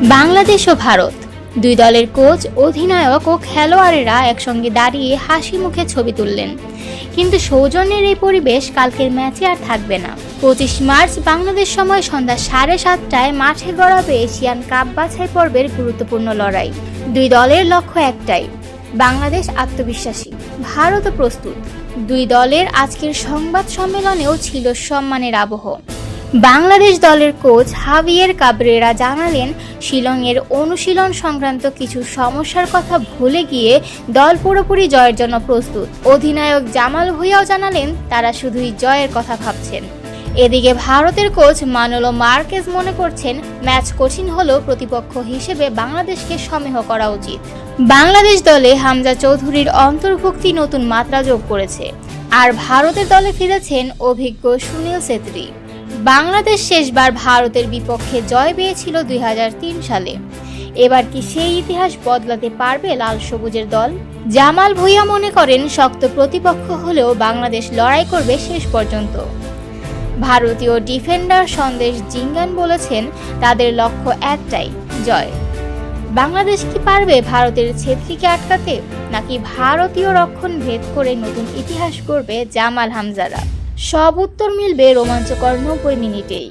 বাংলাদেশ ও ভারত দুই দলের কোচ, অধিনায়ক ও খেলোয়াড়েরা একসঙ্গে দাঁড়িয়ে হাসি মুখে ছবি তুললেন। কিন্তু সৌজন্যের এই পরিবেশ কালকের ম্যাচে আর থাকবে না। 25 মার্চ বাংলাদেশ সময় সন্ধ্যা 7:30টায় মাঠে গড়াবে এশিয়ান কাপ বাছাই পর্বের গুরুত্বপূর্ণ লড়াই। দুই দলের লক্ষ্য একটাই, বাংলাদেশ আত্মবিশ্বাসী, ভারতও প্রস্তুত। দুই দলের আজকের সংবাদ সম্মেলনেও ছিল সম্মানের আবহ। বাংলাদেশ দলের কোচ হাভিয়ের কাবরেরা জানালেন, শিলংয়ের অনুশীলন সংক্রান্ত কিছু সমস্যার কথা ভুলে গিয়ে দল পুরোপুরি জয়ের জন্য প্রস্তুত। অধিনায়ক জামাল ভুঁইয়াও জানালেন, তারা শুধুই জয়ের কথা ভাবছেন। এদিকে ভারতের কোচ মানুলো মার্কেজ মনে করছেন, ম্যাচ কঠিন হলেও প্রতিপক্ষ হিসেবে বাংলাদেশকে সমীহ করা উচিত। বাংলাদেশ দলে হামজা চৌধুরীর অন্তর্ভুক্তি নতুন মাত্রা যোগ করেছে, আর ভারতের দলে ফিরেছেন অভিজ্ঞ সুনীল ছেত্রী। বাংলাদেশ শেষবার ভারতের বিপক্ষে জয় পেয়েছিল 2003 সালে। এবার কি সেই ইতিহাস বদলাতে পারবে লাল সবুজের দল? জামাল ভুঁইয়া মনে করেন, শক্ত প্রতিপক্ষ হলেও বাংলাদেশ লড়াই করবে শেষ পর্যন্ত। ভারতীয় ডিফেন্ডার সন্দেশ জিঙ্গান বলেছেন, তাদের লক্ষ্য একটাই, জয়। বাংলাদেশ কি পারবে ভারতের ছেত্রীকে আটকাতে, নাকি ভারতীয় রক্ষণ ভেদ করে নতুন ইতিহাস গড়বে জামাল হামজারা? সব উত্তর মিলবে রোমাঞ্চকর 90 মিনিটেই।